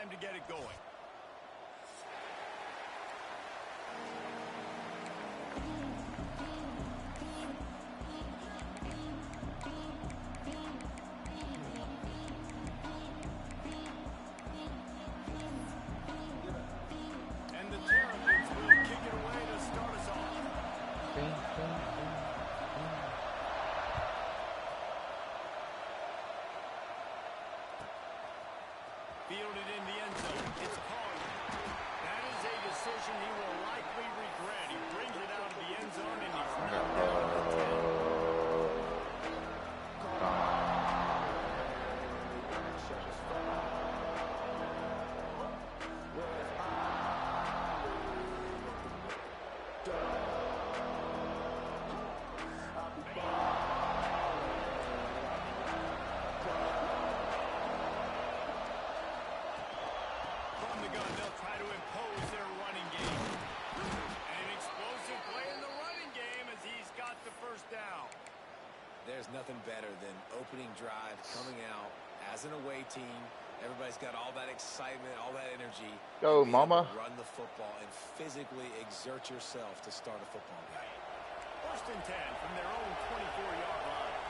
time to get it going. And the Terrapins will kick it away to start us off. Fielded in the end zone. It's called. That is a decision he will likely regret. He brings it out of the end zone and he's not down at the 10. There's nothing better than opening drive, coming out as an away team. Everybody's got all that excitement, all that energy. Go, mama. Run the football and physically exert yourself to start a football game. 1st and 10 from their own 24-yard line.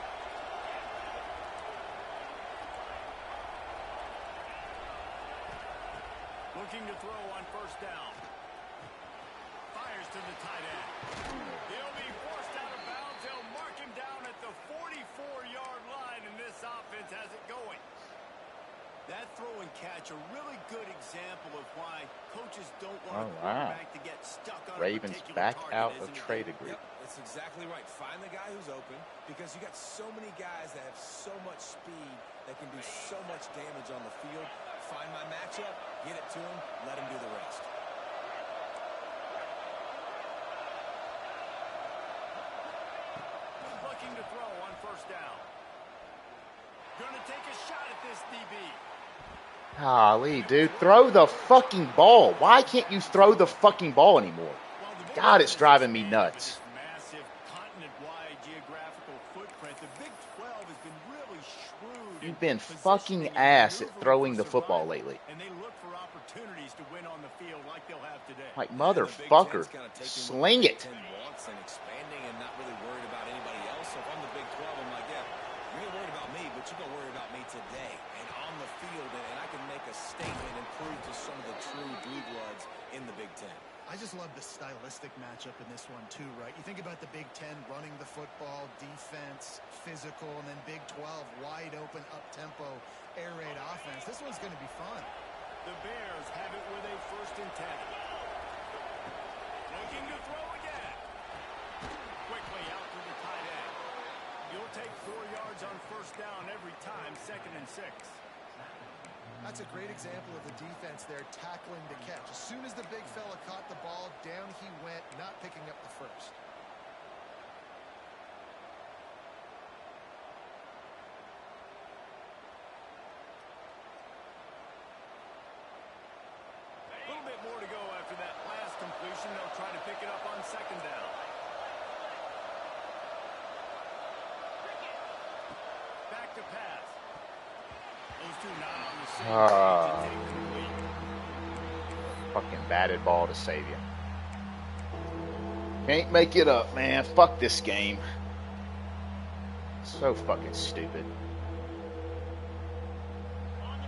Looking to throw on 1st down. Fires to the tight end. He'll be forced out of bounds. They'll mark him down at the 44-yard line, and this offense has it going. That throw and catch, a really good example of why coaches don't want a quarterback to get stuck on Ravens a back target, out of trade agreement. Yep, that's exactly right. Find the guy who's open, because you got so many guys that have so much speed that can do so much damage on the field. Find my matchup, get it to him, let him do the rest. Looking to throw on 1st down. Gonna take a shot at this DB. Golly, dude, throw the fucking ball. Why can't you throw the fucking ball anymore? God, it's driving me nuts. Massive continent-wide geographical footprint. The Big 12 has been really shrewd. You've been fucking ass at throwing the football lately. And they look for opportunities to win on the field like they'll have today. Like, motherfucker, sling it. And expanding and not really worried about anybody else. So if I'm the Big 12, I'm like, yeah, you ain't worried about me, but you're going to worry about me today and on the field, and I can make a statement and prove to some of the true blue bloods in the Big 10. I just love the stylistic matchup in this one too, right? You think about the Big 10 running the football, defense, physical, and then Big 12 wide open, up-tempo, air raid offense. This one's going to be fun. The Bears have it with a 1st and 10. Looking to throw again. Quickly out to the tight end. You'll take 4 yards on 1st down every time, 2nd and 6. That's a great example of the defense there tackling to catch. As soon as the big fella caught the ball, down he went, not picking up the first. A little bit more to go after that last completion. They'll try to pick it up on 2nd down. Back to pass. Those two not on the same page to take the lead. Fucking batted ball to save you. Can't make it up, man. Fuck this game. So fucking stupid.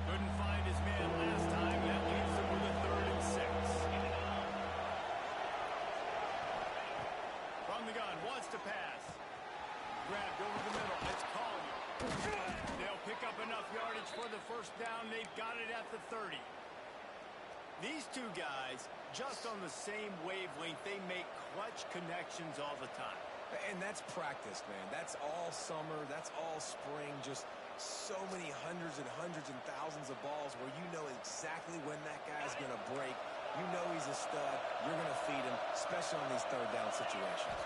Couldn't find his man last time. That leaves him with a 3rd and 6. From the gun, wants to pass. Grabbed over the middle. It's called. They'll pick up enough yardage for the 1st down. They've got it at the 30. These two guys, just on the same wavelength, they make clutch connections all the time. And that's practice, man. That's all summer. That's all spring. Just so many hundreds and thousands of balls where you know exactly when that guy's going to break. You know he's a stud. You're going to feed him, especially on these 3rd down situations.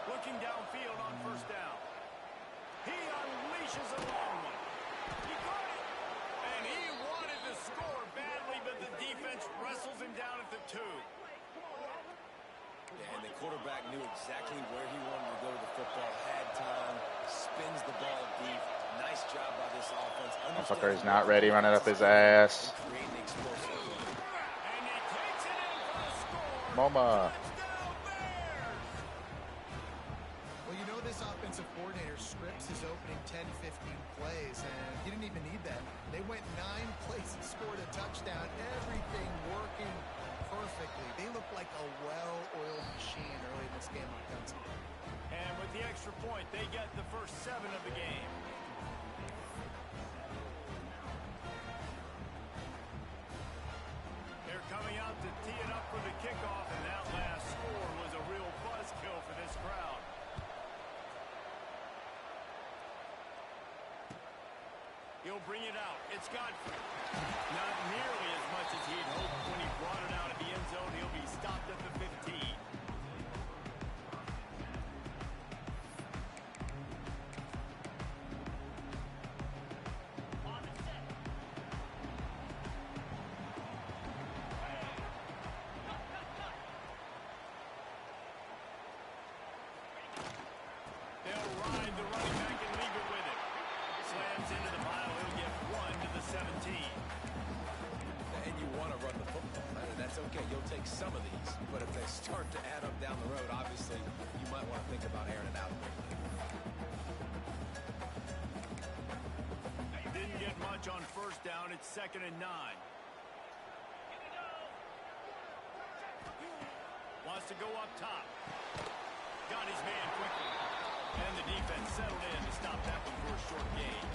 Looking downfield on 1st down. He unleashes a long one. He got it. And he wanted to score badly, but the defense wrestles him down at the 2. Yeah, and the quarterback knew exactly where he wanted to go with the football, had time, spins the ball deep. Nice job by this offense. Motherfucker is not ready, running up his ass. Creating explosive play. And he takes it in for the score. Mama. Touchdown, Bears. Well, you know this offensive coordinator scripts his opening 10, 15 plays, and he didn't even need that. They went 9 plays and scored a touchdown. Everything working perfectly. They look like a well-oiled machine early in this game offensively. And with the extra point, they get the first 7 of the game. They're coming out to tee it up for the kickoff, and that last score was a real buzzkill for this crowd. He'll bring it out. It's Godfrey. Not nearly as much as he'd hoped when he brought it out of the end zone. He'll be stopped at the 15. They'll ride the running back and leave it with him. Slams into the pile. He'll get 1 to the 17. And you want to run the football. And that's okay. You'll take some of these. But if they start to add up down the road, obviously, you might want to think about airing it out. Didn't get much on first down. It's 2nd and 9. Wants to go up top. Got his man quickly. And the defense settled in to stop that one for a short gain.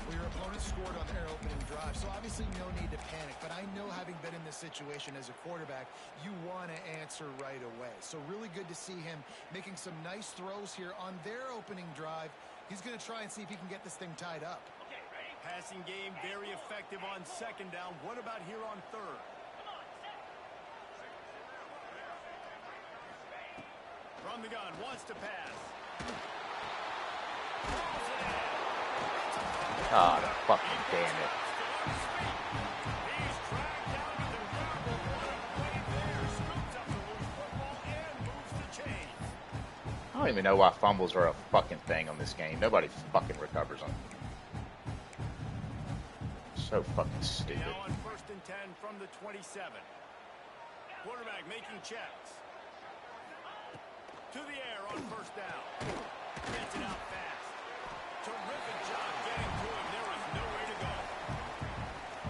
Well, your opponent scored on their opening drive, so obviously no need to panic. But I know, having been in this situation as a quarterback, you want to answer right away. So really good to see him making some nice throws here on their opening drive. He's going to try and see if he can get this thing tied up. Passing game very effective on 2nd down. What about here on 3rd? From the gun, wants to pass. God, fucking damn it. He's dragged down to the ground. What a play there. Scoops up the loose football and moves the chains. I don't even know why fumbles are a fucking thing on this game. Nobody fucking recovers them. So fucking stupid. Now on 1st and 10 from the 27. Quarterback making checks. To the air on 1st down. Gets it out fast. Terrific job getting to him. There is nowhere to go.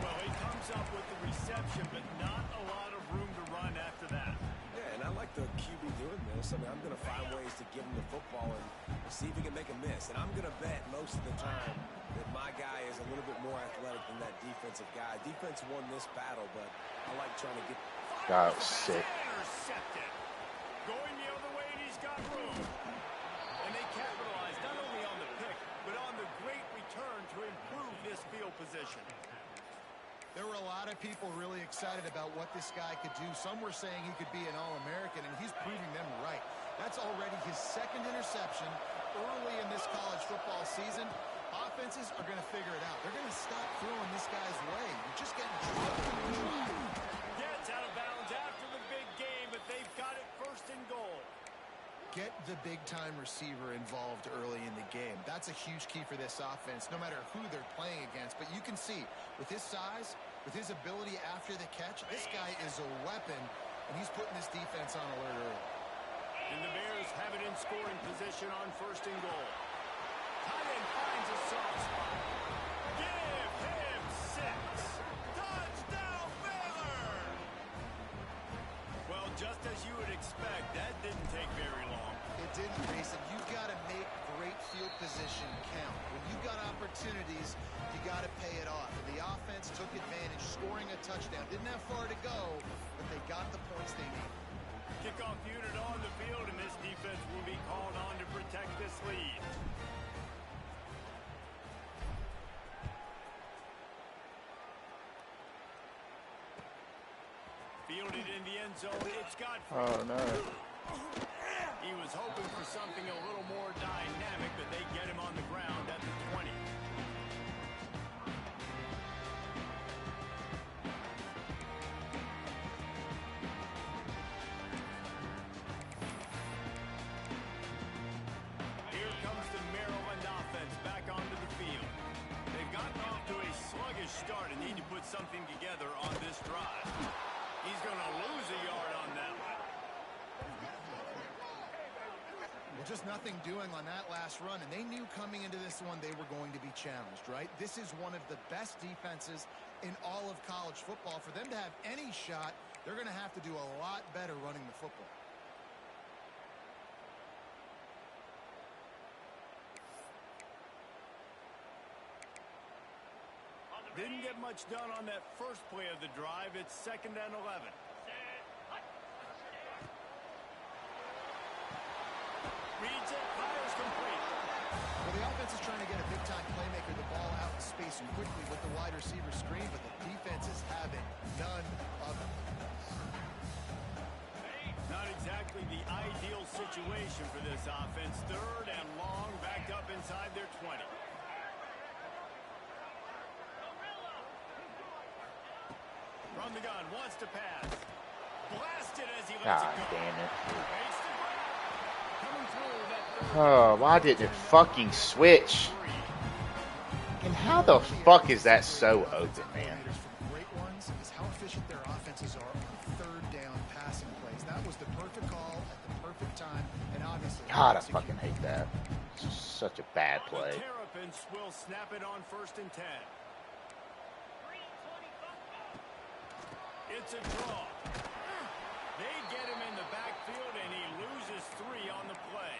Well, he comes up with the reception, but not a lot of room to run after that. Yeah, and I like the QB doing this. I mean, I'm going to find ways to give him the football and see if he can make a miss. And I'm going to bet most of the time that my guy is a little bit more athletic than that defensive guy. Defense won this battle, but I like trying to get... God, was sick. Intercepted. Going the other way, and he's got room. And they capitalized not only on the pick, but on the great return to improve this field position. There were a lot of people really excited about what this guy could do. Some were saying he could be an All-American, and he's proving them right. That's already his 2nd interception early in this college football season. Offenses are going to figure it out. They're going to stop throwing this guy's way. You're just getting trouble. Gets out of bounds after the big game, but they've got it 1st and goal. Get the big-time receiver involved early in the game. That's a huge key for this offense, no matter who they're playing against. But you can see, with his size, with his ability after the catch, this guy is a weapon, and he's putting this defense on alert early. And the Bears have it in scoring position on 1st and goal. Tight end finds a soft spot. Give him 6. Touchdown, Baylor! Well, just as you would expect, that didn't take very long. It didn't, Mason. You've got to make great field position count. When you've got opportunities, you got to pay it off. And the offense took advantage, scoring a touchdown. Didn't have far to go, but they got the points they needed. Kickoff unit on the field, and this defense will be called on to protect this lead. Fielded in the end zone, it's Godfrey. Oh, no. He was hoping for something a little more dynamic, but they get him on the ground at the 20. need to put something together on this drive. He's going to lose a yard on that one. Well, just nothing doing on that last run, and they knew coming into this one they were going to be challenged, right? This is one of the best defenses in all of college football. For them to have any shot, they're going to have to do a lot better running the football. Didn't get much done on that first play of the drive. It's 2nd and 11. Reads it, fires complete. Well, the offense is trying to get a big-time playmaker the ball out in space quickly with the wide receiver screen, but the defense is having none of it. Not exactly the ideal situation for this offense. 3rd and long, backed up inside their 20. From the gun, wants to pass. Blasted as he lets God it go. damn it. Makes the grab. Coming through that 3rd. Oh, why didn't it fucking switch? And how the fuck is that so open, man? Great ones is how efficient their offenses are on 3rd down passing plays. That was the perfect call at the perfect time, and obviously. God, I fucking hate that. It's just such a bad play. The Terrapins will snap it on 1st and 10. It's a draw. They get him in the backfield, and he loses 3 on the play.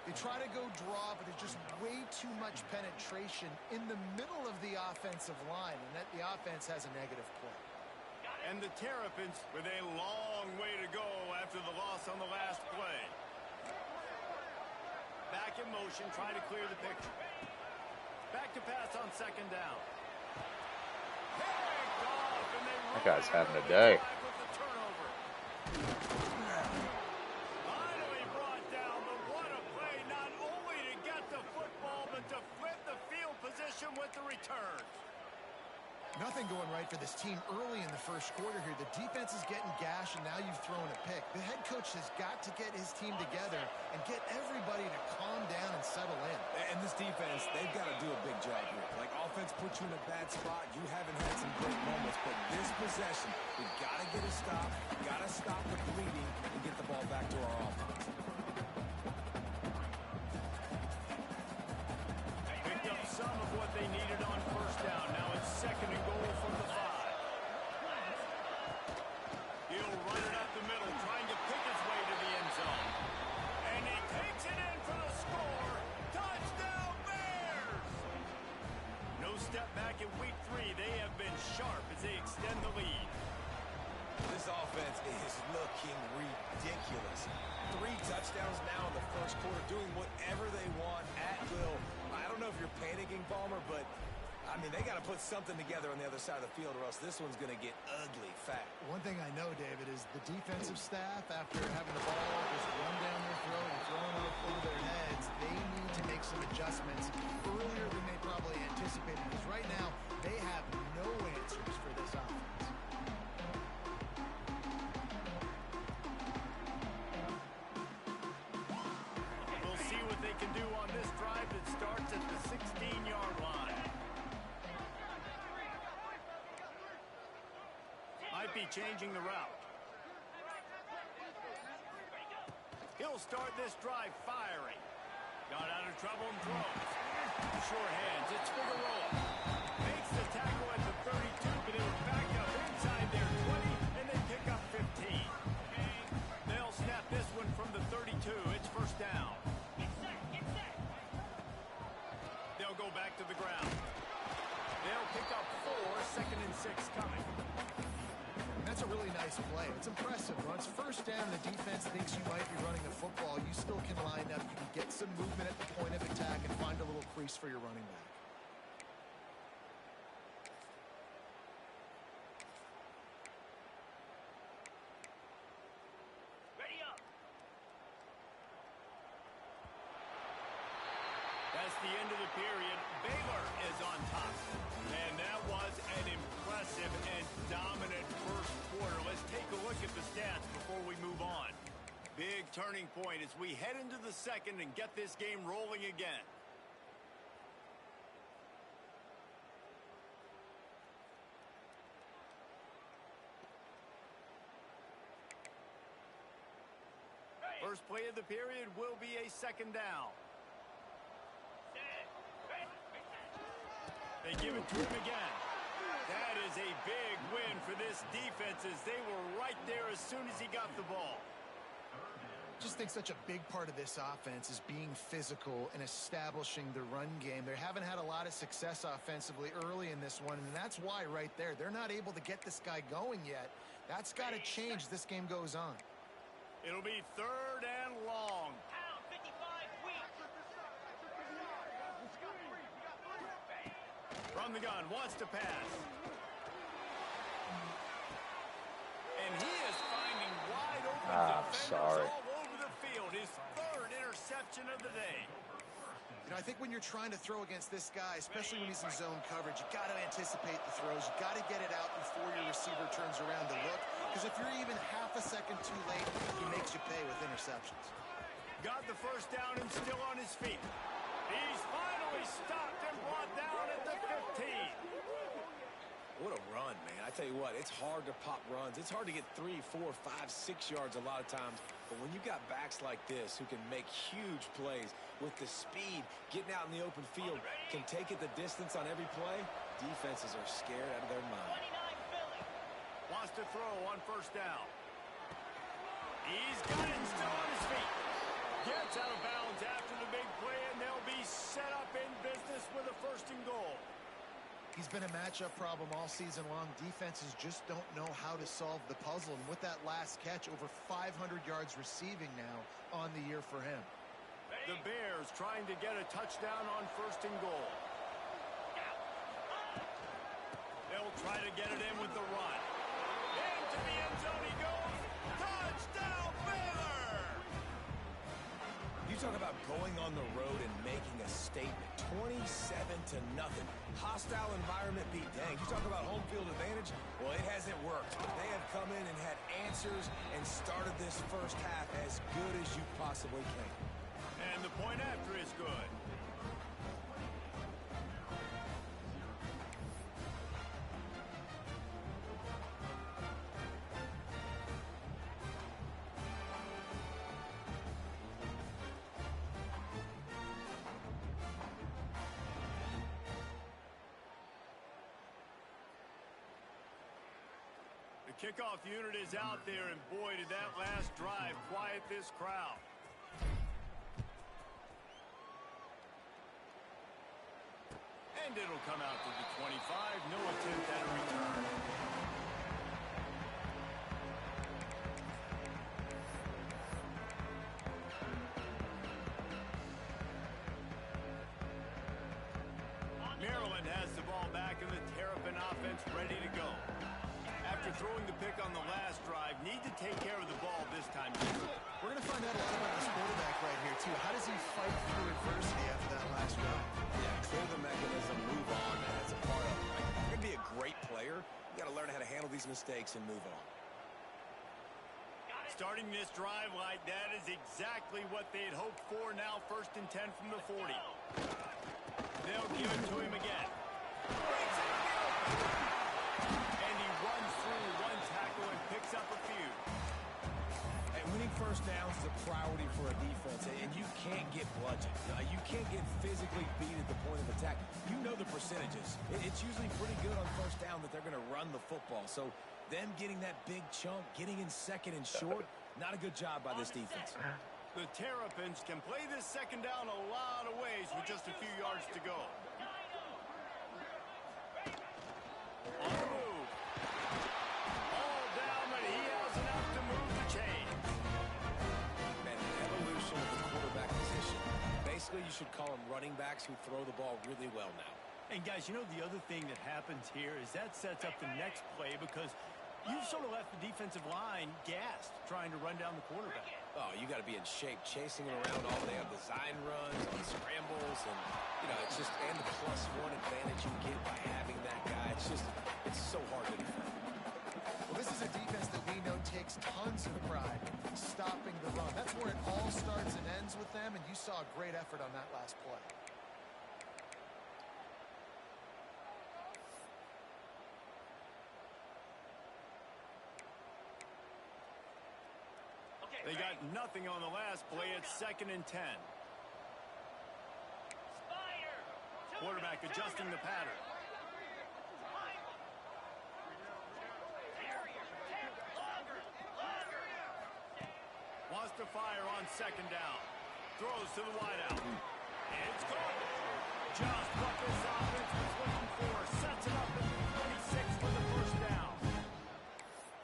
They try to go draw, but there's just way too much penetration in the middle of the offensive line, and that the offense has a negative play. And the Terrapins with a long way to go after the loss on the last play. Back in motion, trying to clear the picture. Back to pass on 2nd down. That guy's having a day. Finally brought down, but what a play, not only to get the football, but to flip the field position with the return. Nothing going right for this team early in the first quarter here. The defense is getting gashed, and now you've thrown a pick. The head coach has got to get his team together and get everybody to calm down and settle in. And this defense, they've got to do a big job here. Like, offense puts you in a bad spot. You haven't had some great moments, but this possession, we got to get a stop, got to stop the bleeding, and get the ball back to our offense. Picked up some of what they needed on 1st down. Now it's 2nd and goal from the 5. He'll run it up the middle, trying to pick his way to the end zone. And he takes it in for the score. Touchdown, Bears! No step back in week 3. They have been sharp as they extend the lead. This offense is looking ridiculous. 3 touchdowns now in the first quarter, doing whatever they want at will. I don't know if you're panicking, Palmer, but, I mean, they got to put something together on the other side of the field, or else this one's going to get ugly fast. One thing I know, David, is the defensive staff, after having the ball just run down their throat and thrown over their heads, they need to make some adjustments earlier than they probably anticipated, because right now they have no answers for this offense. We'll see what they can do on this drive that starts at the 16-yard line. Might be changing the route. He'll start this drive firing. Got out of trouble and throws. Short hands, it's Figueroa. Makes the tackle at the 32, but it was back up inside their 20, and they pick up 15. They'll snap this one from the 32. It's 1st down. They'll go back to the ground. They'll pick up 4, 2nd and 6 coming. That's a really nice play. It's impressive. Once 1st down, the defense thinks you might be running the football. You still can line up. You can get some movement at the point of attack and find a little crease for your running back. Ready up. That's the end of the period. Baylor is on top. And that was an impressive and dominant first quarter. Let's take a look at the stats before we move on. Big turning point as we head into the 2nd and get this game rolling again. First play of the period will be a second down. They give it to him again. That is a big win for this defense as they were right there as soon as he got the ball. Just think such a big part of this offense is being physical and establishing the run game. They haven't had a lot of success offensively early in this one, and that's why right there. They're not able to get this guy going yet. That's got to change as this game goes on. It'll be third and long. From the gun, wants to pass. And he is finding wide open defenders all over the field. His third interception of the day. You know, I think when you're trying to throw against this guy, especially when he's in zone coverage, you got to anticipate the throws. You got to get it out before your receiver turns around to look. Because if you're even half a second too late, he makes you pay with interceptions. Got the first down and still on his feet. He's finally stopped and brought down at the 15. What a run, man. I tell you what, it's hard to pop runs. It's hard to get 3, 4, 5, 6 yards a lot of times. But when you got backs like this who can make huge plays with the speed, getting out in the open field, can take it the distance on every play, defenses are scared out of their mind. Wants to throw on first down. He's got it still on his feet. Gets out of bounds after the big play, and they'll be set up in business with a first and goal. He's been a matchup problem all season long. Defenses just don't know how to solve the puzzle. And with that last catch, over 500 yards receiving now on the year for him. The Bears trying to get a touchdown on first and goal. They'll try to get it in with the run. Into the end zone he goes. Touchdown, Baylor! You talk about going on the road and making a statement. 27-0. Hostile environment beat. Dang, you talk about home field advantage? Well, it hasn't worked. They have come in and had answers and started this first half as good as you possibly can. And the point after is good. The kickoff unit is out there, and boy, did that last drive quiet this crowd. And it'll come out to the 25. No attempt at a return. Maryland has the ball back, and the Terrapin offense ready to go. After throwing the pick on the last drive, need to take care of the ball this time. We're going to find out a lot about this quarterback right here, too. How does he fight through adversity after that last drive? Yeah, clear the mechanism, move on, man. That's a part of it. Right? You're going to be a great player. You got to learn how to handle these mistakes and move on. Starting this drive like that is exactly what they had hoped for. Now 1st and 10 from the 40. They'll give it to him again. And he runs through one tackle and picks up a few. And winning first downs is a priority for a defense, and you can't get bludgeoned. You can't get physically beat at the point of attack. You know the percentages. It's usually pretty good on first down that they're going to run the football. So them getting that big chunk, getting in second and short, not a good job by this defense. The Terrapins can play this second down a lot of ways with just a few yards to go. On the move. All down, but he has enough to move the chain. Man, the evolution of the quarterback position. Basically, you should call them running backs who throw the ball really well now. And guys, you know the other thing that happens here is that sets up the next play because you've sort of left the defensive line gassed trying to run down the quarterback. Oh, you got to be in shape, chasing him around all day on design runs, on scrambles, and, you know, it's just, and the +1 advantage you get by having that guy. It's just, it's so hard to defend. Well, this is a defense that we know takes tons of pride stopping the run. That's where it all starts and ends with them, and you saw a great effort on that last play. They got nothing on the last play. It's 2nd and 10. Quarterback adjusting the pattern. Wants to fire on 2nd down. Throws to the wideout. It's caught. Just what this offense was looking for. Sets it up at the 26 for the first down.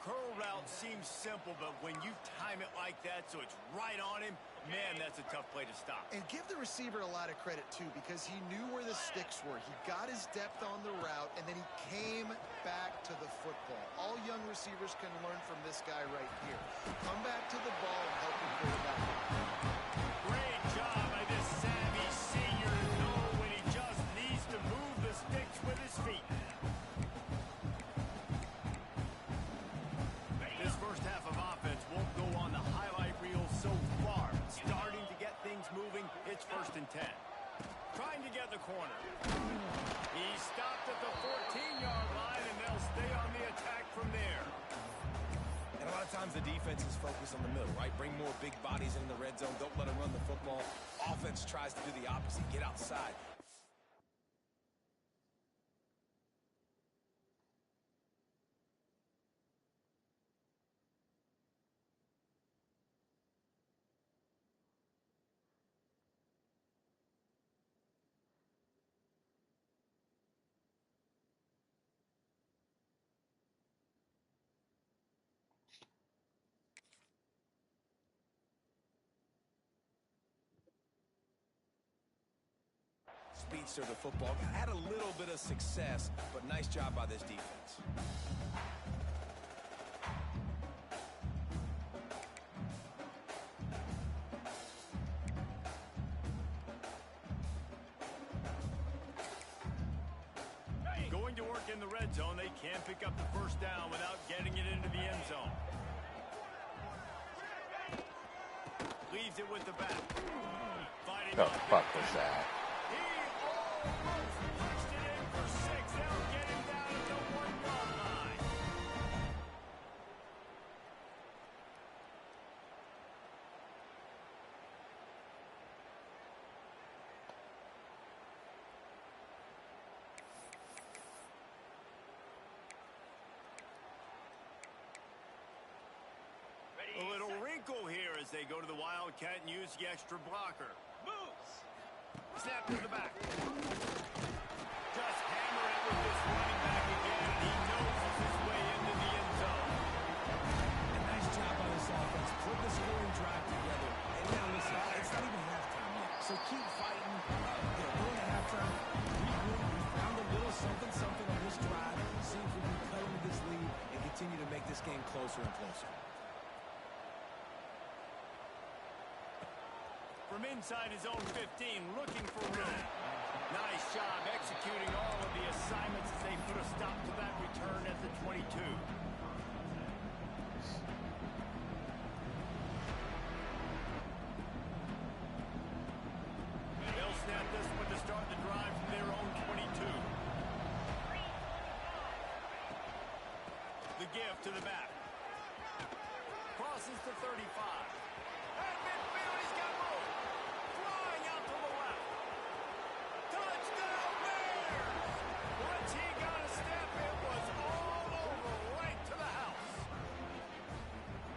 Curl route seems simple, but when you time it like that so it's right on him, man, that's a tough play to stop. And give the receiver a lot of credit, too, because he knew where the sticks were. He got his depth on the route, and then he came back to the football. All young receivers can learn from this guy right here. Come back to the ball and help him pull it back. Great job by this savvy senior to know when he just needs to move the sticks with his feet. This first half of offense won't go on the highlight reel so far. Starting to get things moving. It's 1st and 10. Trying to get the corner. He stopped at the 14-yard line, and they'll stay on the attack from there. And a lot of times the defense is focused on the middle, right? Bring more big bodies in the red zone. Don't let them run the football. Offense tries to do the opposite. Get outside. Speedster the football. Had a little bit of success, but nice job by this defense. Going to work in the red zone. They can't pick up the first down without getting it into the end zone. Leaves it with the back. Fighting The off fuck was that? He almost punched it in for 6. They'll get him down at the 1-yard line. A little wrinkle here as they go to the Wildcat and use the extra blocker. Moves. Snap to the back. Just hammer it with this running back again. He knows it's his way into the end zone. And nice job by this offense. Put the scoring drive together. And now listen, it's not even halftime yet. So keep fighting. Going to halftime. We found a little something on this drive. See if we can cut into this lead and continue to make this game closer and closer. From inside his own 15, looking for room. Nice job executing all of the assignments as they put a stop to that return at the 22. They'll snap this one to start the drive from their own 22. The give to the back. Crosses to 35. At midfield, he's got room. Flying out to the left. Touchdown, Bears! Once he got a step, it was all over, right to the house.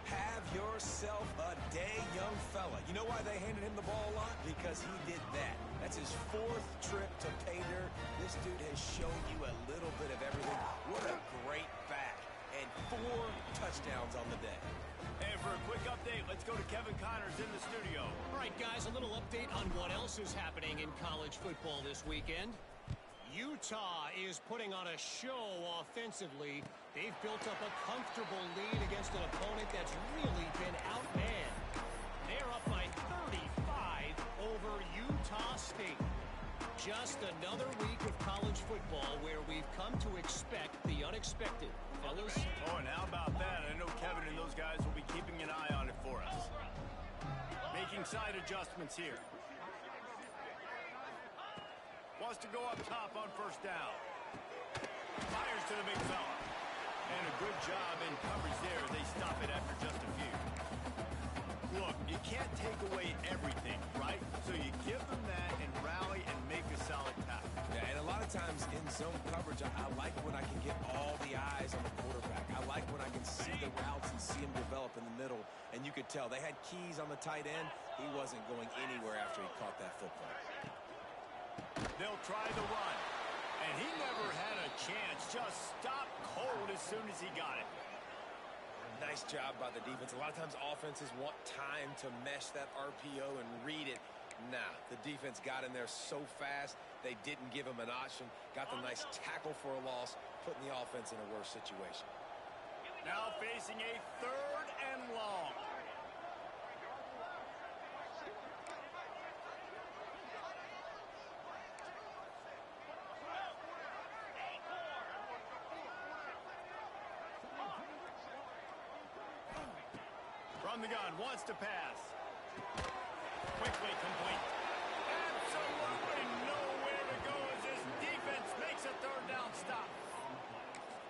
Have yourself a day, young fella. You know why they handed him the ball a lot? Because he did that. That's his 4th trip to pay dirt. This dude has shown you a little bit of everything. What a great back. And 4 touchdowns on the day. And for a quick update, let's go to Kevin Connors in the studio. All right, guys, a little update on what else is happening in college football this weekend. Utah is putting on a show offensively. They've built up a comfortable lead against an opponent that's really been outmanned. They're up by 35 over Utah State. Just another week of college football where we've come to expect the unexpected. Fellas? Oh, and how about that? I know Kevin and those guys will be keeping an eye on it for us. Making side adjustments here. Wants to go up top on first down. Fires to the big fella. And a good job in coverage there. They stop it after just a few. Look, you can't take away everything, right? So you give them that and rally and make a solid tackle. Yeah, and a lot of times in zone coverage, I like when I can get all the eyes on the quarterback. I like when I can see the routes and see him develop in the middle. And you could tell they had keys on the tight end. He wasn't going anywhere after he caught that football. They'll try the run. And he never had a chance. Just stopped cold as soon as he got it. Nice job by the defense. A lot of times offenses want time to mesh that RPO and read it. Nah, the defense got in there so fast, they didn't give him an option. Got the nice tackle for a loss, putting the offense in a worse situation. Now facing a 3rd and long. From the gun, wants to pass. Quickly complete. Absolutely nowhere to go as this defense makes a 3rd down stop.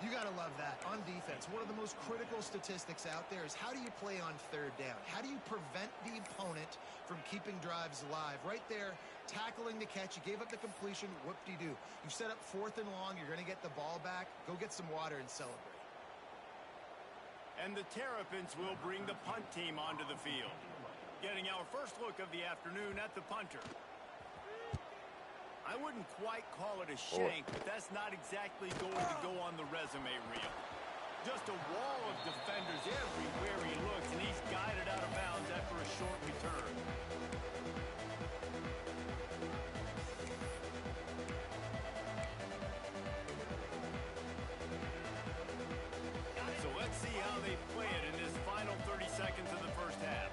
You got to love that. On defense, one of the most critical statistics out there is how do you play on 3rd down? How do you prevent the opponent from keeping drives alive? Right there, tackling the catch. You gave up the completion. Whoop-de-doo. You set up 4th and long. You're going to get the ball back. Go get some water and celebrate. And the Terrapins will bring the punt team onto the field. Getting our first look of the afternoon at the punter. I wouldn't quite call it a shank, but that's not exactly going to go on the resume reel. Just a wall of defenders everywhere he looks, and he's guided out of bounds after a short return. So let's see how they play it in this final 30 seconds of the first half.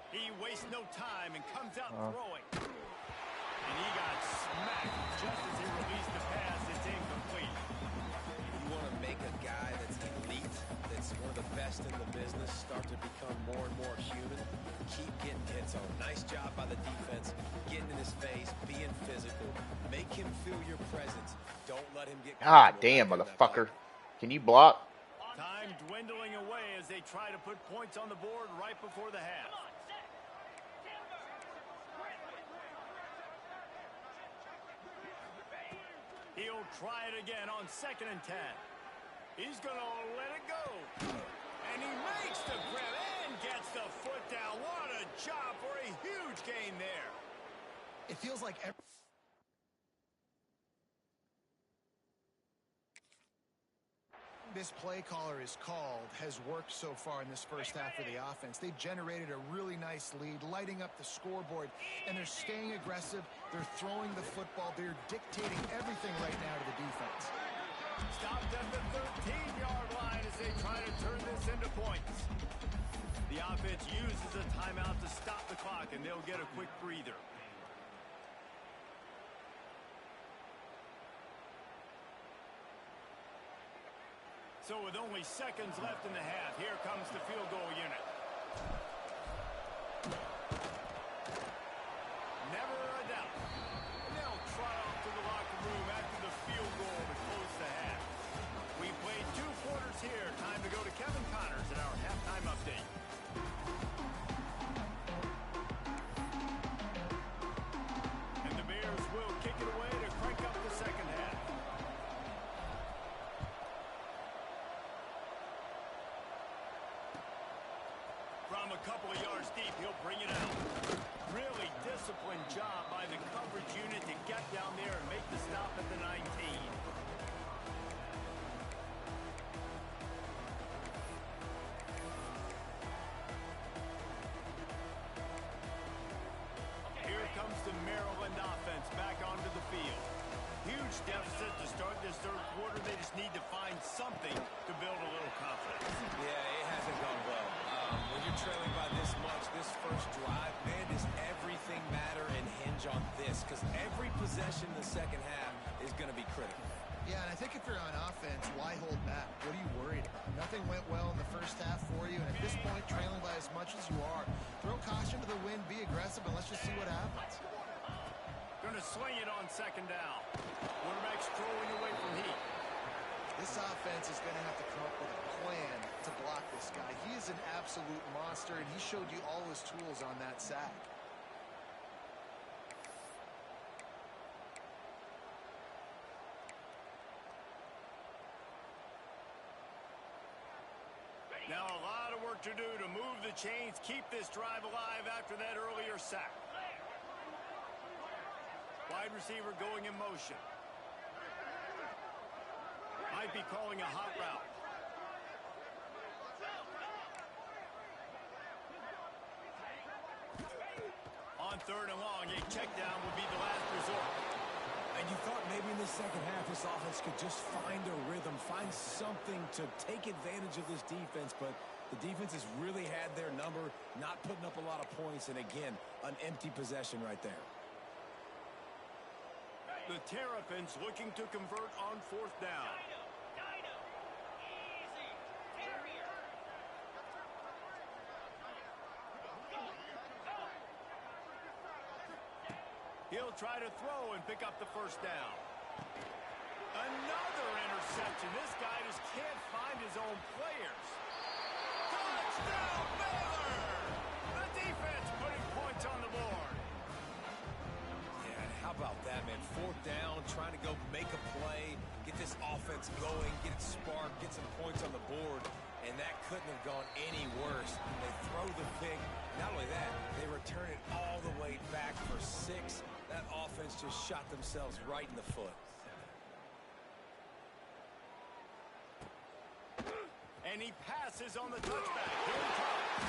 He wastes no time and comes out throwing. And he got smacked just as he released the pass. It's incomplete. If you want to make a guy that's elite, that's one of the best in the business, start to become more and more human, keep getting hits on him. Nice job by the defense, getting in his face, being physical. Make him feel your presence. Don't let him get... Ah, damn, motherfucker. Can you block? Time dwindling away as they try to put points on the board right before the half. He'll try it again on 2nd and 10. He's going to let it go. And he makes the grab and gets the foot down. What a job for a huge gain there. It feels like this play caller is called has worked so far in this first half for the offense. They generated a really nice lead, lighting up the scoreboard, and they're staying aggressive. They're throwing the football. They're dictating everything right now to the defense. Stopped at the 13-yard line as they try to turn this into points. The offense uses a timeout to stop the clock, and they'll get a quick breather. So with only seconds left in the half, here comes the field goal unit. Never a doubt. And they'll trot off to the locker room after the field goal to close the half. We played 2 quarters here. Time to go to Kevin Connors in our halftime update. And the Bears will kick it away to crank up the second half. From a couple of yards deep, he'll bring it out. Really disciplined job by the coverage unit to get down there and make the stop at the 19. Here comes the Maryland offense back onto the field. Huge deficit to start this 3rd quarter. They just need to find something to build a little confidence. Yeah, it hasn't gone well. When you're trailing by this much, this first drive, man, does everything matter and hinge on this? Because every possession in the second half is going to be critical. Yeah, and I think if you're on offense, why hold back? What are you worried about? Nothing went well in the first half for you, and at this point, trailing by as much as you are, throw caution to the wind, be aggressive, and let's just see what happens. Going to swing it on 2nd down. Quarterback strolling away from heat. This offense is going to have to come up with a plan to block this guy. He is an absolute monster, and he showed you all his tools on that sack. Now a lot of work to do to move the chains, keep this drive alive after that earlier sack. Wide receiver going in motion. Might be calling a hot route. On 3rd and long, a check down will be the last resort. And you thought maybe in the second half this offense could just find a rhythm, find something to take advantage of this defense, but the defense has really had their number, not putting up a lot of points, and again, an empty possession right there. The Terrapins looking to convert on 4th down. He'll try to throw and pick up the 1st down. Another interception. This guy just can't find his own players. Touchdown, Baylor! The defense putting points on the board. Yeah, how about that, man? 4th down, trying to go make a play, get this offense going, get it sparked, get some points on the board, and that couldn't have gone any worse. They throw the pick. Not only that, they return it all the way back for 6. That offense just shot themselves right in the foot. And he passes on the touchback. Here he comes.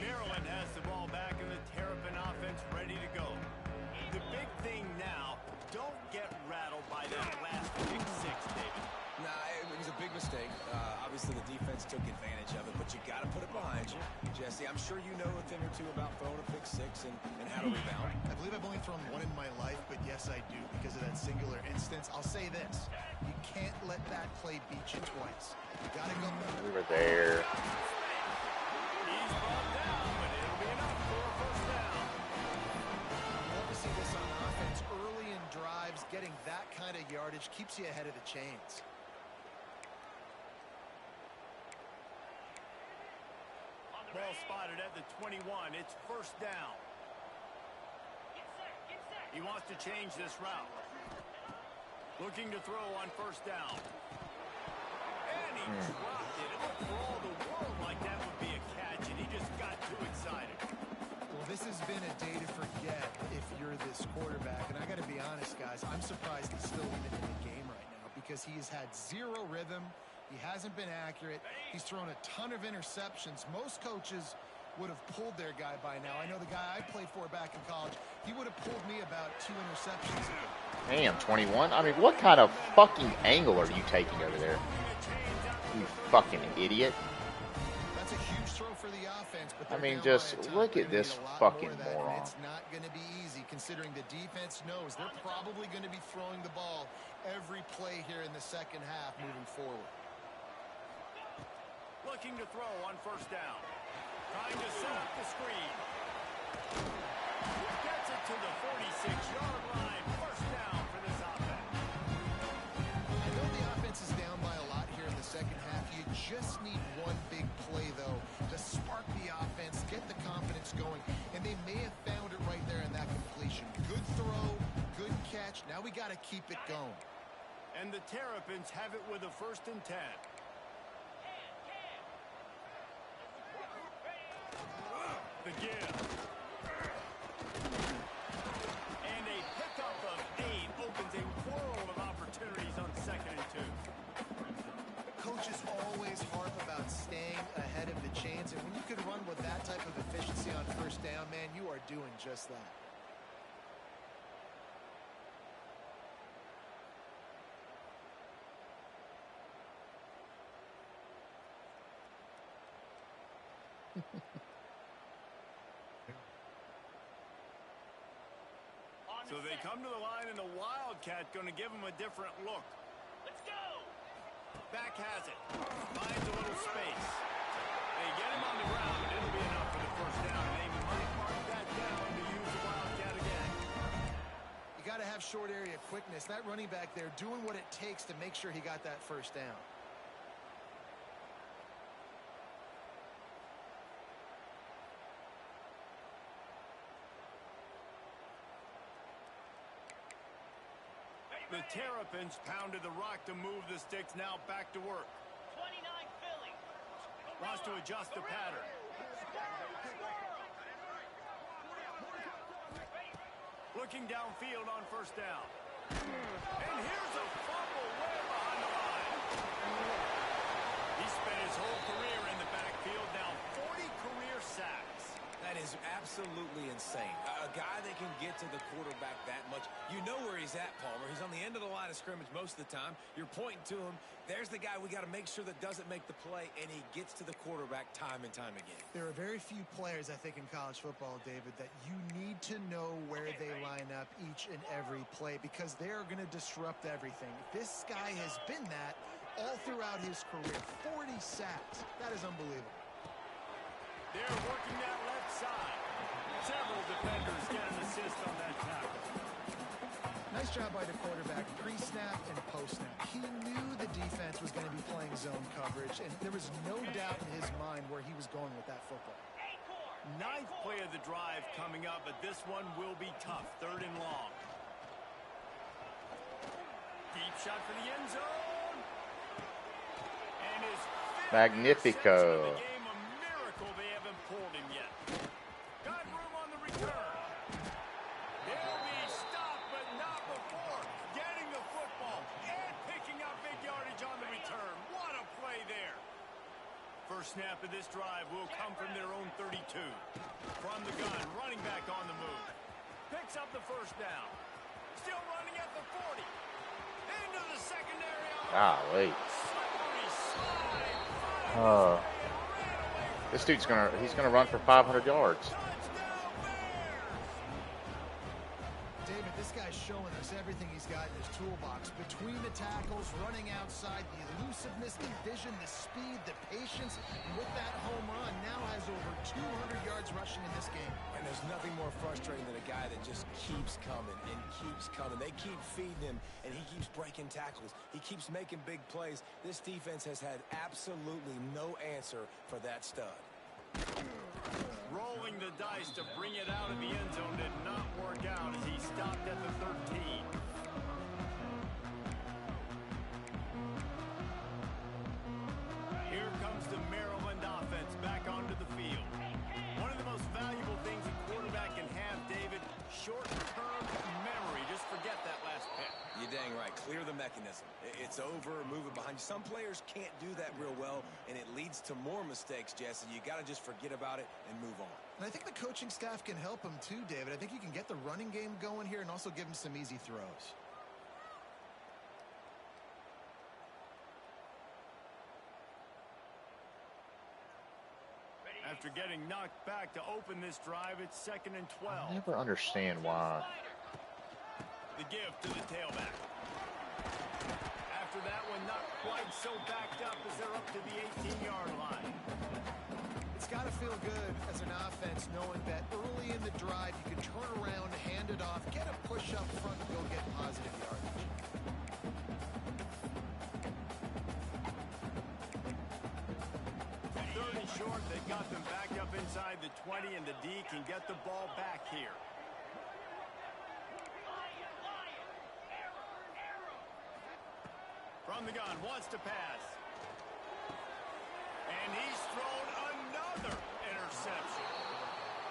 Maryland has the ball back and the Terrapin offense ready to go. The big thing now, don't get rattled by that last pick 6, David. Nah, it was a big mistake. Obviously, the defense took advantage of it, but you got to put it behind you. Jesse, I'm sure you know a thing or two about throwing a pick 6 and how to rebound. I believe I've only thrown one in my life, but yes, I do because of that singular instance. I'll say this. You can't let that play beat you twice. You got to go. We were there. He's brought down, but it'll be enough for a 1st down. Love to see this on offense early in drives. Getting that kind of yardage keeps you ahead of the chains. Ball spotted at the 21. It's 1st down. He wants to change this route. Looking to throw on 1st down. And he dropped it. It looked for all the world like that would be a catch, and he just got too excited. Well, this has been a day to forget if you're this quarterback. And I got to be honest, guys, I'm surprised he's still even in the game right now because he has had zero rhythm. He hasn't been accurate. He's thrown a ton of interceptions. Most coaches would have pulled their guy by now. I know the guy I played for back in college, he would have pulled me about 2 interceptions. Damn, 21. I mean, what kind of fucking angle are you taking over there? You fucking idiot. That's a huge throw for the offense. But I mean, down just by a ton. look They're at gonna this need a lot fucking more of that, and moron. it's not going to be easy considering the defense knows they're probably going to be throwing the ball every play here in the second half moving forward. Looking to throw on 1st down. Trying to set up the screen. Gets it to the 46-yard line. 1st down for this offense. I know the offense is down by a lot here in the second half. You just need one big play, though, to spark the offense, get the confidence going, and they may have found it right there in that completion. Good throw, good catch. Now we got to keep it going. And the Terrapins have it with a 1st and 10. The give. And a pickup of 8 opens a world of opportunities on 2nd and 2. Coaches always harp about staying ahead of the chains, and when you can run with that type of efficiency on 1st down, man, you are doing just that. So they come to the line, and the Wildcat going to give them a different look. Let's go. Back has it. Finds a little space. They get him on the ground, and it'll be enough for the 1st down, and they short area quickness. That running back there doing what it takes to make sure he got that first down. The Terrapins pounded the rock to move the sticks. Now back to work. 29 Philly. Wants to adjust the pattern. Looking downfield on first down. And here's a fumble way behind the line. He spent his whole career in the backfield. Now 40 career sacks. That is absolutely insane. A guy that can get to the quarterback that much. You know where he's at, Palmer. He's on the end of the line of scrimmage most of the time. You're pointing to him. There's the guy we got to make sure that doesn't make the play, and he gets to the quarterback time and time again. There are very few players, I think, in college football, David, that you need to know where they line up each and every play because they're going to disrupt everything. This guy has been that all throughout his career. 40 sacks. That is unbelievable. They're working that left side. Several defenders get an assist on that tackle. Nice job by the quarterback, pre-snap and post-snap. He knew the defense was going to be playing zone coverage, and there was no doubt in his mind where he was going with that football. Ninth play of the drive coming up, but this one will be tough. 3rd and long. Deep shot for the end zone. And his Magnifico. They haven't pulled him yet. Got room on the return. They'll be stopped, but not before getting the football and picking up big yardage on the return. What a play there. First snap of this drive will come from their own 32. From the gun, running back on the move. Picks up the first down. Still running at the 40. Into the secondary. Golly. Slippery slide. This dude's he's gonna run for 500 yards. David, this guy's showing us everything he's got in his toolbox. Between the tackles, running outside, the elusiveness, the vision, the speed, the patience. And with that home run, now has over 200 yards rushing in this game. And there's nothing more frustrating than a guy that just keeps coming and keeps coming. They keep feeding him, and he keeps breaking tackles. He keeps making big plays. This defense has had absolutely no answer for that stud. Rolling the dice to bring it out of the end zone did not work out as he stopped at the 13. Here comes the Maryland offense back onto the field. One of the most valuable things a quarterback can have, David, short-term memory. Just forget that last pick. You're dang right. Clear the mechanism. It's over, move it behind you. Some players can't do that real well, and it leads to more mistakes, Jesse. You got to just forget about it and move on. And I think the coaching staff can help him too, David. I think you can get the running game going here and also give him some easy throws. After getting knocked back to open this drive, it's 2nd and 12. I never understand why. The give to the tailback. After that one, not quite so backed up as they're up to the 18-yard line. It's got to feel good as an offense knowing that early in the drive you can turn around, hand it off, get a push up front, and go get positive yardage. Third and short, they got them back up inside the 20, and the D can get the ball back here. From the gun, wants to pass. And he's thrown another interception.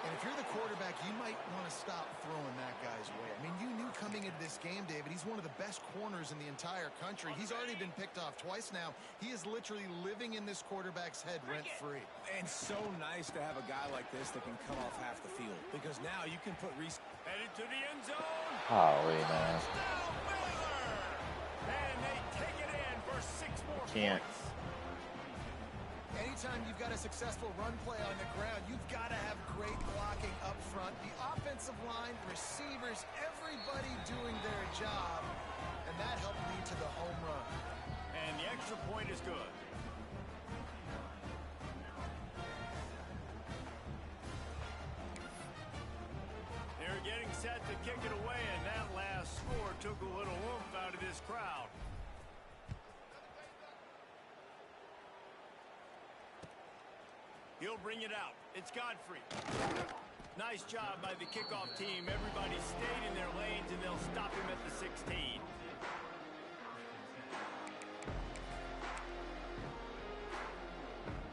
And if you're the quarterback, you might want to stop throwing that guy's way. I mean, you knew coming into this game, David, he's one of the best corners in the entire country. He's already been picked off twice now. He is literally living in this quarterback's head rent-free. And so nice to have a guy like this that can cut off half the field. Because now you can put Reese Headed to the end zone. Holy man. Touchdown, Baylor! And they take it in for 6 more Can't. points. Anytime you've got a successful run play on the ground, you've got to have great blocking up front. The offensive line, receivers, everybody doing their job. And that helped lead to the home run. And the extra point is good. They're getting set to kick it away, and that last score took a little oomph out of this crowd. He'll bring it out. It's Godfrey. Nice job by the kickoff team. Everybody stayed in their lanes, and they'll stop him at the 16.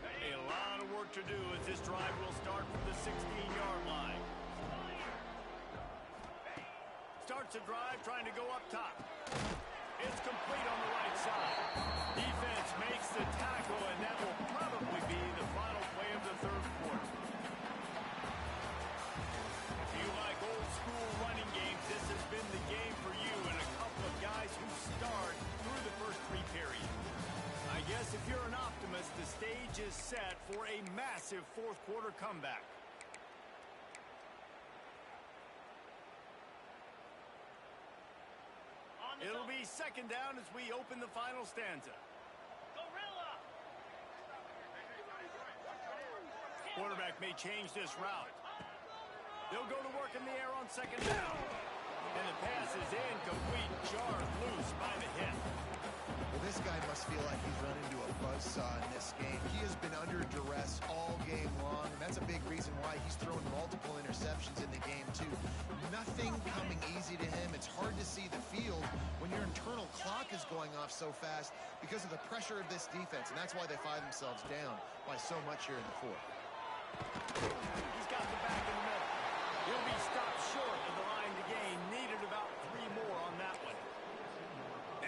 A lot of work to do as this drive will start from the 16-yard line. Starts the drive trying to go up top. It's complete on the right side. Defense makes the tackle, and that will probably be the final play of the third quarter. If you like old school running games, this has been the game for you and a couple of guys who start through the first three periods. I guess if you're an optimist, the stage is set for a massive fourth quarter comeback. It'll be second down as we open the final stanza. Quarterback may change this route. They'll go to work in the air on second down. And the pass is incomplete, jarred loose by the hip. Well, this guy must feel like he's run into a buzzsaw in this game. He has been under duress all game long, and that's a big reason why he's thrown multiple interceptions in the game, too. Nothing coming easy to him. It's hard to see the field when your internal clock is going off so fast because of the pressure of this defense, and that's why they find themselves down by so much here in the fourth. He's got the back in the middle. He'll be stopped short of the line to gain. Needed about 3 more on that one.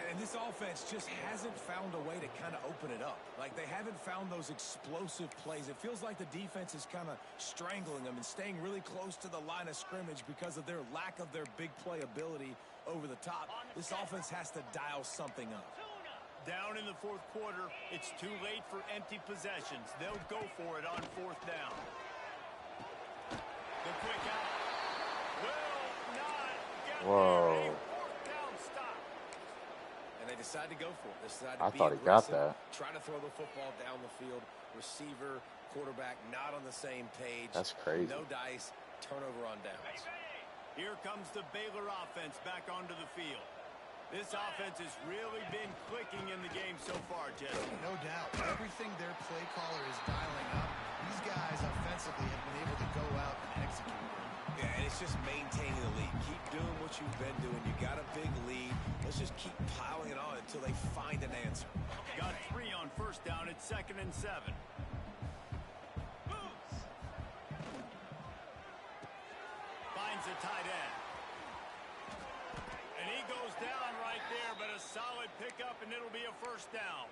And this offense just hasn't found a way to kind of open it up. Like, they haven't found those explosive plays. It feels like the defense is kind of strangling them and staying really close to the line of scrimmage because of their lack of their big play ability over the top. This offense has to dial something up. Down in the fourth quarter, it's too late for empty possessions. They'll go for it on fourth down. The quick out. Will not get there. A fourth down stop. And they decide to go for it. They decide I to be thought he got aggressive, that. try to throw the football down the field. Receiver, quarterback, not on the same page. That's crazy. No dice. Turnover on downs. Here comes the Baylor offense back onto the field. This offense has really been clicking in the game so far, Jesse. No doubt. Everything their play caller is dialing up, these guys offensively have been able to go out and execute. Yeah, and it's just maintaining the lead. Keep doing what you've been doing. You got a big lead. Let's just keep piling it on until they find an answer. Got 3 on first down. It's 2nd and 7. Finds the tight end. And he goes down right there, but a solid pickup, and it'll be a first down.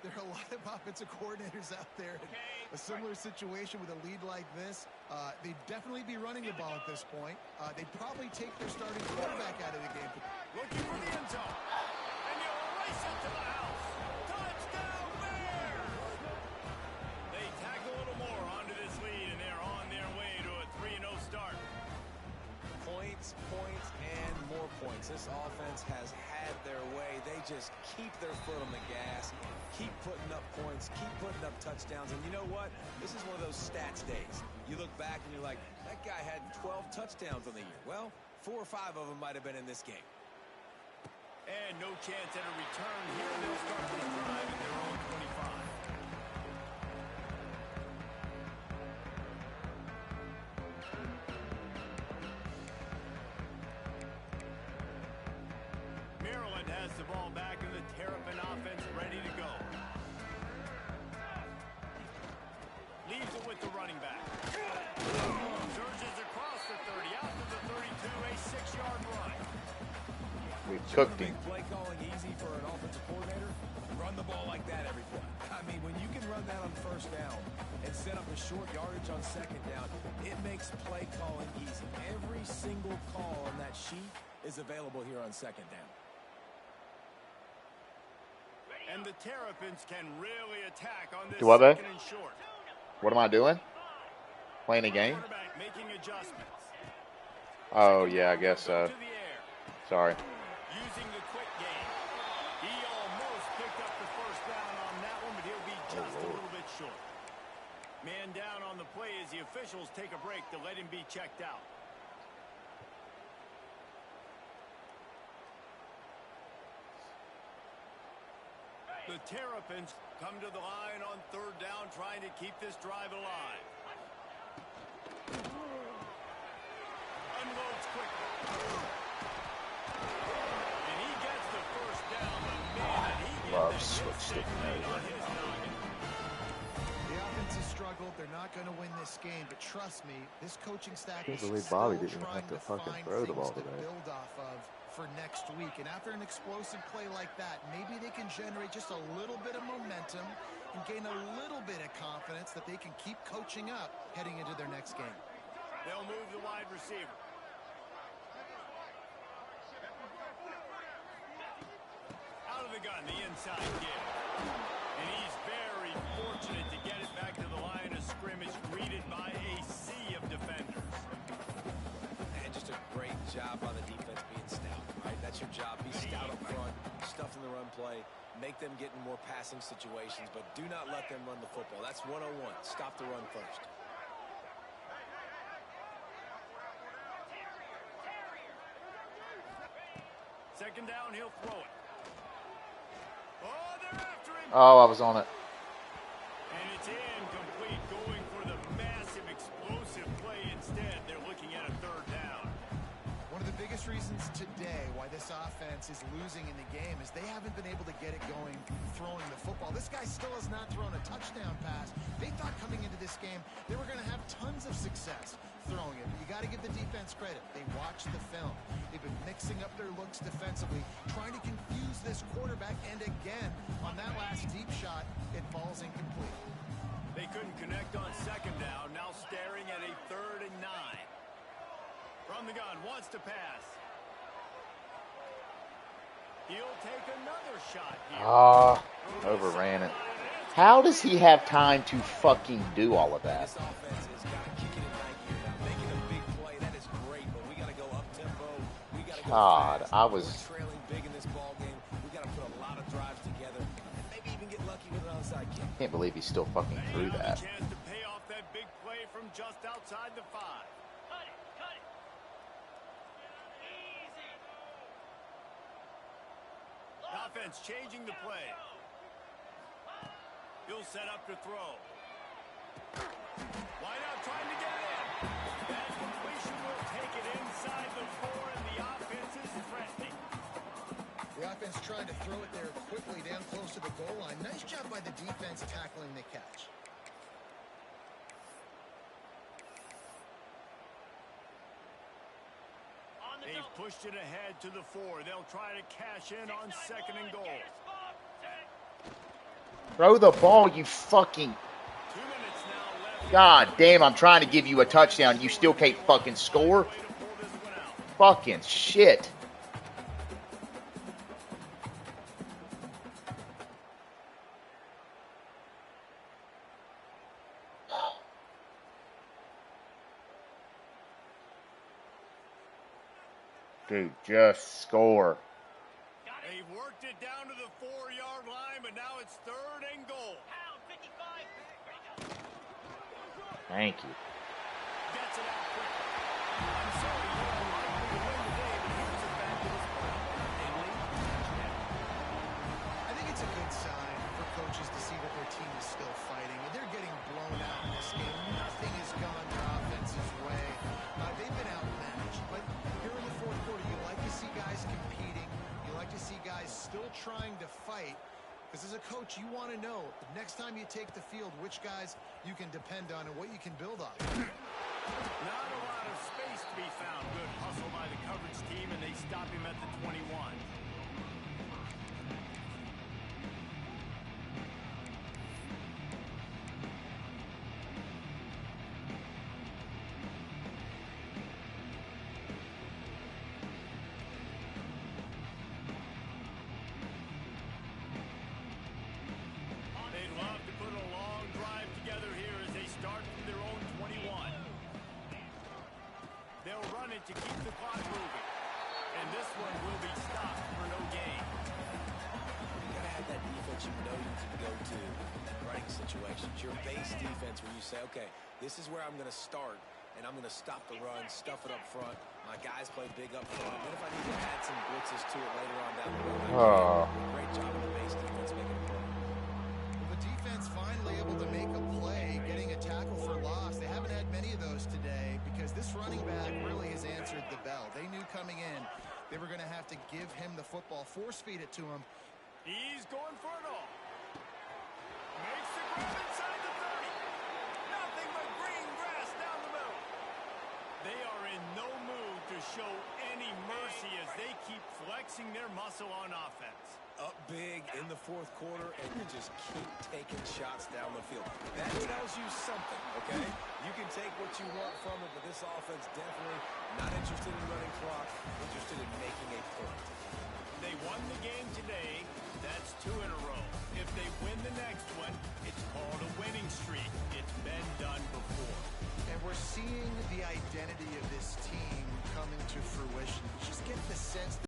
There are a lot of offensive coordinators out there in a similar situation with a lead like this. They'd definitely be running the ball at this point. They'd probably take their starting quarterback out of the game. Looking for the end zone. And you'll race it to the house. Touchdown Bears! They tack a little more onto this lead, and they're on their way to a 3-0 start. Points, and more points. This offense has had their way. They just keep their foot on the gas, keep putting up points, keep putting up touchdowns. And you know what? This is one of those stats days. You look back and you're like, that guy had 12 touchdowns on the year. Well, 4 or 5 of them might have been in this game. And no chance at a return here. They'll start the drive at their own 25. Maryland has the ball back, and the Terrapin offense ready to go. Leaves it with the running back. Surges across the 30, out to the 32, a 6-yard run. We cooked him. Play calling easy for an offensive coordinator. Run the ball like that every play. I mean, when you can run that on first down and set up a short yardage on second down, it makes play calling easy. Every single call on that sheet is available here on second down. And the Terrapins can really attack on this Do what, babe? second and short. What am I doing? Playing a game? Quarterback making adjustments. Oh, yeah, I guess so. To the air. Sorry. Using the quick game. He almost picked up the first down on that one, but he'll be just a little bit short. Man down on the play as the officials take a break to let him be checked out. The Terrapins come to the line on third down, trying to keep this drive alive. Unloads quickly. And he gets the first down. But man, he Love gets switch sticking over. on his noggin. The offense has struggled. They're not going to win this game, but trust me, this coaching staff Can't is believe still Bobby didn't even trying have to to fucking find throw the things ball to today. build off of for next week. And after an explosive play like that, maybe they can generate just a little bit of momentum and gain a little bit of confidence that they can keep coaching up heading into their next game. They'll move the wide receiver. Out of the gun, the inside give. And he's very fortunate to get it back to the line of scrimmage, greeted by a sea of defenders. And just a great job on the defense being stout, right? That's your job. Be stout up front, stuff in the run play, make them get in more passing situations, but do not let them run the football. That's 101. Stop the run first. Second down, he'll throw it. Oh, they're after him. Oh, I was on it. And it's incomplete, going for the massive explosive play instead. They're looking at a third down. One of the biggest reasons today why this offense is losing in the game is they haven't been able to get it going throwing the football. This guy still has not thrown a touchdown pass. They thought coming into this game they were going to have tons of success throwing it. But you got to give the defense credit. They watched the film. They've been mixing up their looks defensively, trying to confuse this quarterback. And again, on that last deep shot, it falls incomplete. They couldn't connect on second down. Now staring at a 3rd and 9. From the gun, wants to pass. He'll take another shot here. Overran it. How does he have time to fucking do all of that? This offense is kind of kicking it high gear now, making a big play. That is great, but we got to go up tempo. We got to go God, fast. I was. We're trailing big in this ball game. We got to put a lot of drives together, and maybe even get lucky with an onside kick. Can't believe he still fucking threw They that. have a chance to pay off that big play from just outside the 5. Offense changing the play. He'll set up to throw. Wide out trying to get in. That completion will take it inside the 4, and the offense is threatening. The offense trying to throw it there quickly down close to the goal line. Nice job by the defense tackling the catch. They've pushed it ahead to the 4. They'll try to cash in on 2nd and goal. Throw the ball, you fucking. 2 minutes now left. God damn, I'm trying to give you a touchdown. You still can't fucking score? Way to pull this one out. Fucking shit. Dude, just score. They've worked it down to the 4-yard line, but now it's 3rd and goal. Thank you. Gets it out quickly. I'm sorry, you don't like me to win today, but here's it back to this point. They lead the touchdown. I think it's a good sign for coaches to see that their team is still fighting. They're getting blown out in this game. Nothing has gone their offense's way. They've been outmatched, but here in the 4th quarter, you like to see guys competing. You like to see guys still trying to fight. Because as a coach, you want to know the next time you take the field which guys you can depend on and what you can build on. Not a lot of space to be found. Good hustle by the coverage team, and they stop him at the 21. They'd love to put a long drive together here as they start from their own 21. They'll run it to keep the clock moving. And this one will be stopped for no gain. You got to have that defense you know you can go to in running situations. Your base defense where you say, okay, this is where I'm going to start, and I'm going to stop the run, stuff it up front, My guys play big up front. What if I need to add some blitzes to it later on down the road? Great job of the base defense making a play. Well, the defense finally able to make a play, getting a tackle for loss. They haven't had many of those today because this running back really has answered the bell. They knew coming in they were going to have to give him the football, force feed it to him. He's going for it all. Makes the grab inside the 30. Nothing but green grass down the middle. They are in no mood to show any mercy as they keep flexing their muscle on offense. Up big in the fourth quarter, and you just keep taking shots down the field. That tells you something, okay? You can take what you want from it, but this offense definitely not interested in running clock, interested in making a point. They won the game today. That's 2 in a row. If they win the next one, it's called a winning streak. It's been done before. And we're seeing the identity of this team coming